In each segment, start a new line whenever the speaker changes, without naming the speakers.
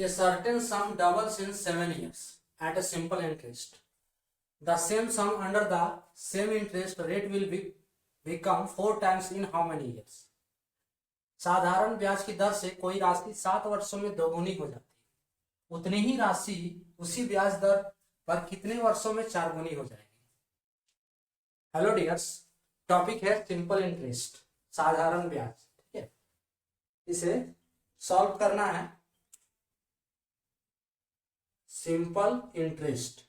A certain sum doubles in 7 years at a simple interest. The same sum under the same interest rate will become 4 times in how many years? साधारण ब्याज की दर से कोई राशि 7 वर्षों में दोगुनी हो जाती है, उतनी ही राशि उसी ब्याज दर पर कितने वर्षों में 4 गुनी हो जाएगी? हेलो डियर्स, टॉपिक है सिंपल इंटरेस्ट, साधारण ब्याज। ठीक है, इसे सॉल्व करना है। सिंपल इंटरेस्ट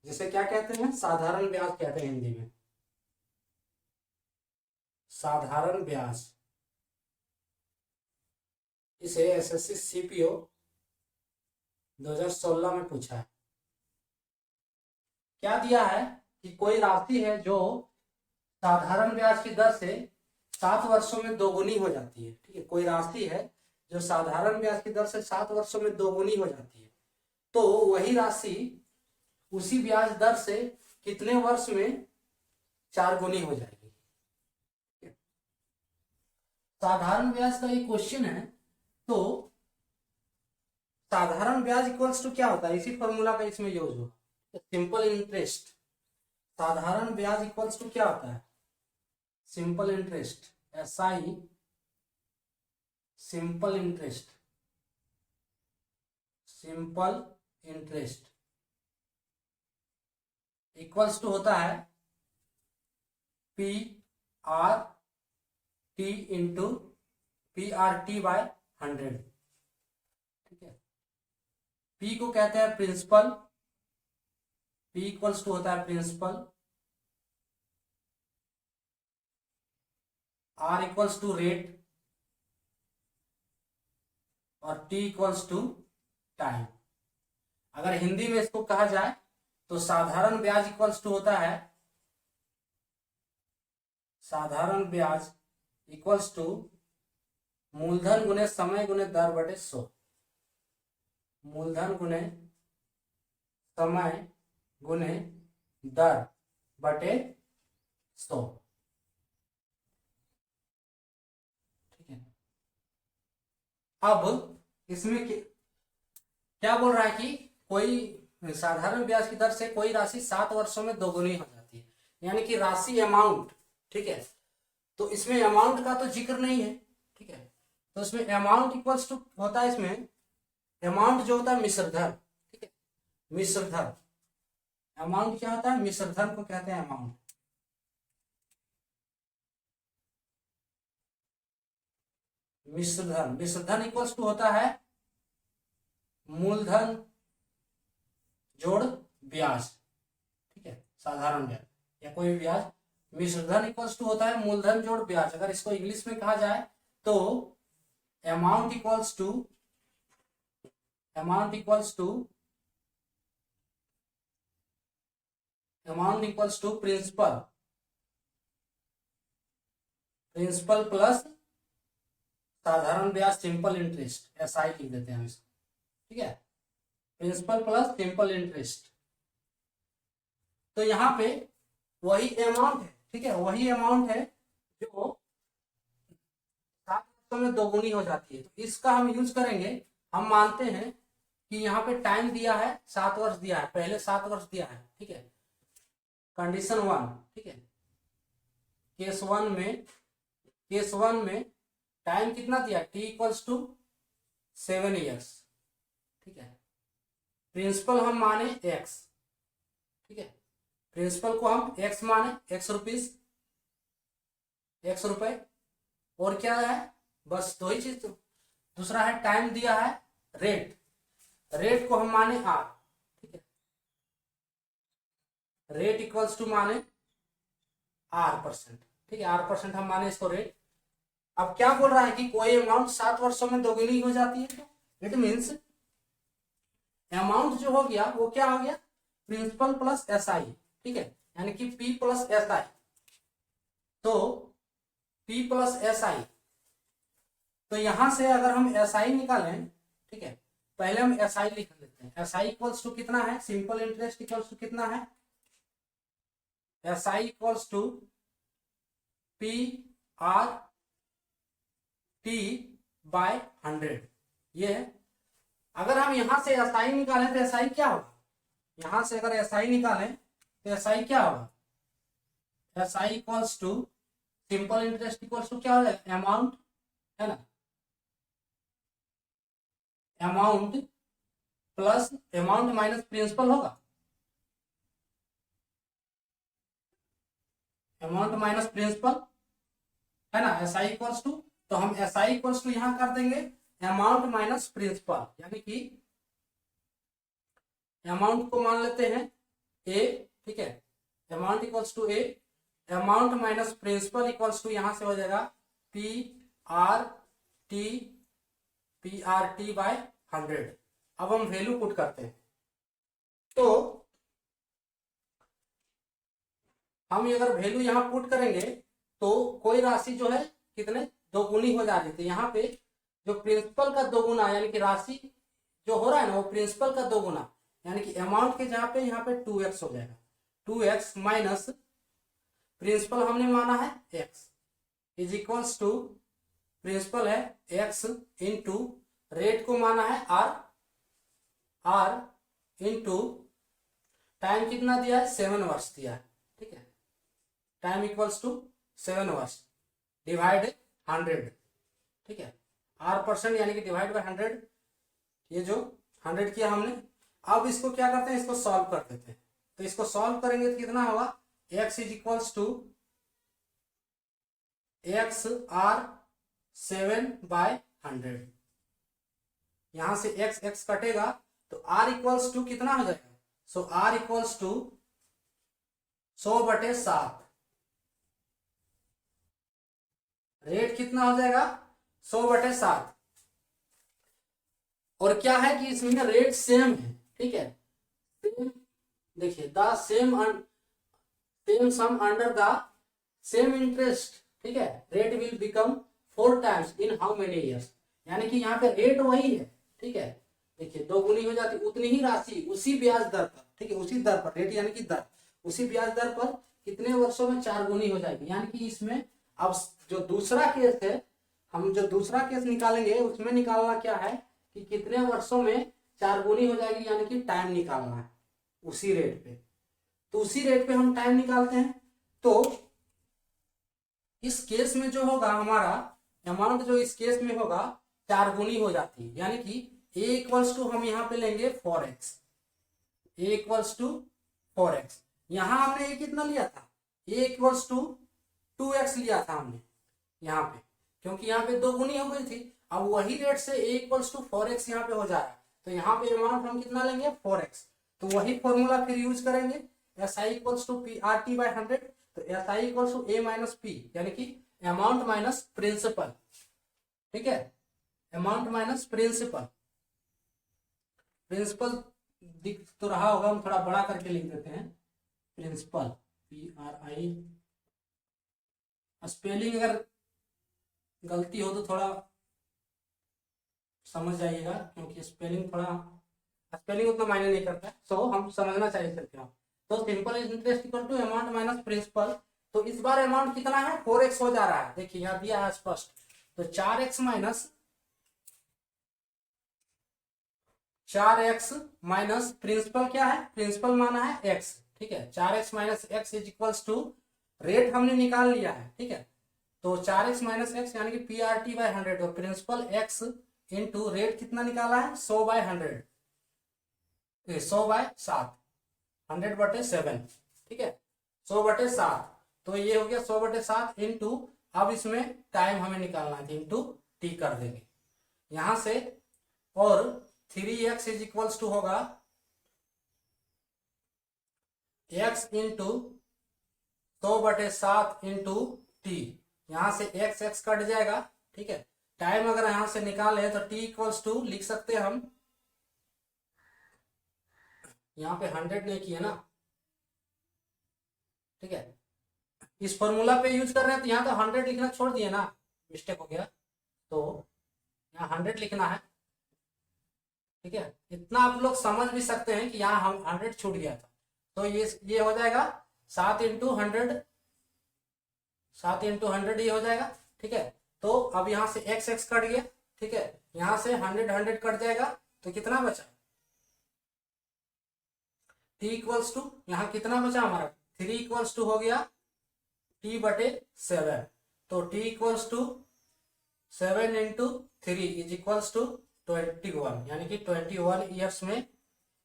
जिसे क्या कहते हैं? साधारण ब्याज कहते हैं हिंदी में। साधारण ब्याज, इसे एसएससी सीपीओ 2016 में पूछा है। क्या दिया है कि कोई राशि है जो साधारण ब्याज की दर से 7 वर्षों में दोगुनी हो जाती है। ठीक है, कोई राशि है जो साधारण ब्याज की दर से 7 वर्षों में दोगुनी हो जाती है, तो वही राशि उसी ब्याज दर से कितने वर्ष में 4 गुनी हो जाएगी? साधारण ब्याज का ये क्वेश्चन है, तो साधारण ब्याज इक्वल्स टू क्या होता है? इसी फॉर्मूला का इसमें यूज होगा, सिंपल इंटरेस्ट। साधारण ब्याज इक्वल्स टू क्या होता है? Simple interest, SI simple interest. Simple interest equals to होता है P R T into P R T by 100। ठीक है, पी को कहते हैं प्रिंसिपल, पी इक्वल्स टू होता है principal, R equals to rate और टी इक्वल्स टू टाइम। अगर हिंदी में इसको कहा जाए तो साधारण ब्याज इक्वल्स टू होता है, साधारण ब्याज इक्वल्स टू मूलधन गुने समय गुने दर बटे 100। मूलधन गुने समय गुने दर बटे 100। ठीक है, अब इसमें क्या बोल रहा है कि कोई साधारण ब्याज की दर से कोई राशि 7 वर्षों में दोगुनी हो जाती है, यानी कि राशि अमाउंट। ठीक है, तो इसमें अमाउंट का तो जिक्र नहीं है। ठीक है, तो इसमें अमाउंट इक्वल्स टू होता है, इसमें अमाउंट जो होता है मिश्रधन। ठीक है, मिश्रधन, अमाउंट क्या होता है? मिश्रधन को कहते हैं अमाउंट। मिश्रधन, मिश्रधन इक्वल्स टू होता है मूलधन जोड़ ब्याज। ठीक है, साधारण ब्याज या कोई भी ब्याज, मिश्रधन इक्वल्स टू होता है मूलधन जोड़ ब्याज। अगर इसको इंग्लिश में कहा जाए तो amount equals to amount equals to amount equals to principal, principal plus साधारण ब्याज सिंपल इंटरेस्ट, एसआई लिख देते हैं हम इसको। ठीक है, प्रिंसिपल प्लस सिंपल इंटरेस्ट। तो यहां पे वही अमाउंट है। ठीक है, वही अमाउंट है जो 7 वर्षों में दोगुनी हो जाती है, तो इसका हम यूज करेंगे। हम मानते हैं कि यहाँ पे टाइम दिया है 7 वर्ष दिया है, पहले 7 वर्ष दिया है। ठीक है, कंडीशन 1। ठीक है, केस वन में टाइम कितना दिया? T equals to 7 years. ठीक है, प्रिंसिपल हम माने x। ठीक है, प्रिंसिपल को हम x माने, x रुपीज, x रुपए। और क्या है? बस दो ही चीज। दूसरा है टाइम दिया है, रेट, रेट को हम माने r। ठीक है, रेट इक्वल्स टू माने r%। ठीक है, r% हम माने इसको रेट। अब क्या बोल रहा है कि कोई अमाउंट 7 वर्षों में दोगुनी हो जाती है, तो इट मीन्स अमाउंट जो हो गया वो क्या हो गया? Principal plus SI. ठीक है, यानी कि पी प्लस एसआई। तो पी प्लस एसआई, तो यहां से अगर हम एसआई निकालें, ठीक है, पहले हम एसआई लिख लेते हैं। एसआई इक्वल्स टू कितना है? सिंपल इंटरेस्ट इक्वल्स टू कितना है? SI equals to P R T by 100 ये है। अगर हम यहां से एसआई निकालें तो एसआई क्या होगा, यहां से अगर एसआई निकालें तो एसआई क्या होगा, SI equals to simple interest equals to क्या हो जाएगा, अमाउंट है ना, amount plus amount minus principal होगा, अमाउंट माइनस प्रिंसिपल है ना, एस आई इक्वल्स टू, तो हम एस आई इक्वल्स टू यहां कर देंगे अमाउंट माइनस प्रिंसिपल, यानी कि अमाउंट को मान लेते हैं ए, ठीक है, amount equals to A, amount minus principal equals to यहां से हो जाएगा पी आर टी बाय 100। अब हम वैल्यू पुट करते हैं, तो हम अगर वैल्यू यहां पुट करेंगे तो कोई राशि जो है कितने दोगुनी हो जा रही थी, यहाँ पे जो प्रिंसिपल का दोगुना यानी कि राशि जो हो रहा है ना वो प्रिंसिपल का दोगुना, यानी कि अमाउंट के जहां पे यहाँ पे 2x हो जाएगा, 2x माइनस प्रिंसिपल हमने माना है x is equals to, principal है x इंटू रेट को माना है r इंटू टाइम कितना दिया है 7 वर्ष दिया है, ठीक है, टाइम इक्वल्स टू 7 वर्ष डिवाइड 100, ठीक है, r% यानी कि डिवाइड बाय 100, ये जो 100 किया हमने। अब इसको क्या करते हैं, इसको सॉल्व कर देते हैं, तो इसको सॉल्व करेंगे तो कितना होगा, x is equals to x r 7 by 100, यहां से x कटेगा तो r इक्वल्स टू कितना हो जाएगा, सो r इक्वल्स टू 100/7, रेट कितना हो जाएगा 100/7, और क्या है कि इसमें रेट सेम है, ठीक है, देखिए the same sum under the same interest, ठीक है, rate will become 4 times in how many years, यानी कि यहाँ पे रेट वही है, ठीक है, देखिए दोगुनी हो जाती उतनी ही राशि उसी ब्याज दर पर, ठीक है, उसी दर पर, रेट यानी कि दर, उसी ब्याज दर पर कितने वर्षों में 4 गुनी हो जाएगी, यानी कि इसमें अब जो दूसरा केस है, हम जो दूसरा केस निकालेंगे उसमें निकालना क्या है कि कितने वर्षों में 4 गुनी हो जाएगी, यानी कि टाइम निकालना है उसी रेट पे, तो उसी रेट पे हम टाइम निकालते हैं। तो इस केस में जो होगा हमारा अमाउंट जो इस केस में होगा 4 गुनी हो जाती है, यानी कि a इक्वल्स टू हम यहाँ पे लेंगे 4x, a equals to 4x, यहां हमने a कितना लिया था, a इक्वल्स टू 2x लिया था हमने यहाँ पे, क्योंकि यहाँ पे 2 गुनी हो गई थी, अब वही रेट से a इक्वल्स टू 4x यहाँ पे हो जा रहा है, तो यहाँ पे अमाउंट हम कितना लेंगे 4x, तो वही फॉर्मूला फिर यूज करेंगे, SI equals to PRT by 100, तो SI equals to A minus P, यानी कि अमाउंट माइनस प्रिंसिपल, ठीक है, अमाउंट माइनस प्रिंसिपल, प्रिंसिपल दिख तो रहा होगा, हम थोड़ा बड़ा करके लिख देते हैं, प्रिंसिपल PRI, स्पेलिंग अगर गलती हो तो थोड़ा समझ जाइएगा, क्योंकि स्पेलिंग उतना मायने नहीं करता है, सो हम समझना चाहिए सकते हैं। तो simple interest equal to amount minus principal, तो इस बार अमाउंट कितना है 4x हो जा रहा है, देखिए यहाँ दिया है स्पष्ट, तो 4x माइनस प्रिंसिपल क्या है, प्रिंसिपल माना है x, ठीक है, 4x minus x is equals to, rate हमने निकाल लिया है, ठीक है, तो 4x माइनस एक्स यानी कि PRT बाय 100, तो प्रिंसिपल x इंटू रेट कितना निकाला है 100/100, 100/7, 100/7, ठीक है, 100/7, तो ये हो गया 100/7 इंटू, अब इसमें टाइम हमें निकालना है, इंटू t कर देंगे यहां से, और 3x इज इक्वल्स टू होगा x इंटू 100/7 इंटू t, यहां से x कट जाएगा, ठीक है, टाइम अगर यहां से निकाले तो t इक्वल्स टू लिख सकते हैं हम, यहाँ पे 100 नहीं किया ना, ठीक है, इस फॉर्मूला पे यूज कर रहे हैं तो यहाँ तो 100 लिखना छोड़ दिए ना, मिस्टेक हो गया, तो यहाँ 100 लिखना है, ठीक है, इतना आप लोग समझ भी सकते हैं कि यहाँ हम 100 छूट गया था, तो ये हो जाएगा 7 इंटू 100, 7 इंटू 100 ये हो जाएगा, ठीक है, तो अब यहाँ से x कट गया, ठीक है, यहां से 100 कट जाएगा तो कितना बचा, t इक्वल्स टू, यहाँ कितना बचा हमारा 3 इक्वल्स टू हो गया t/7, तो t equals to 7 into 3 is equals to 21, यानी कि 21 ईयर्स में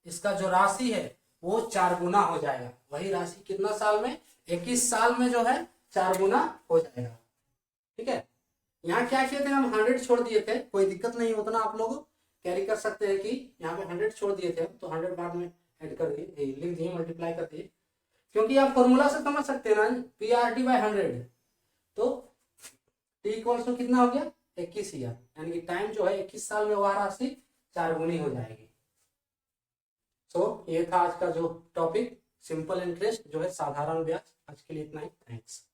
इसका जो राशि है वो 4 गुना हो जाएगा। वही राशि कितना साल में, 21 साल में जो है 4 गुना हो जाएगा। ठीक है, यहाँ क्या किए थे हम, 100 छोड़ दिए थे, कोई दिक्कत नहीं, उतना आप लोग कैरी कर सकते हैं कि यहाँ पे 100 छोड़ दिए थे तो 100 बाद में ऐड कर दिए, लिख दिए, मल्टीप्लाई कर दिए, क्योंकि आप फॉर्मूला से समझ सकते हैं ना, PRT/100, तो t इक्वल्स टू कितना हो गया 21 ईयर, यानी कि टाइम जो है 21 साल में वह राशि 4 गुनी हो जाएगी। तो ये था आज का जो टॉपिक, सिंपल इंटरेस्ट जो है साधारण ब्याज। आज के लिए इतना ही, थैंक्स।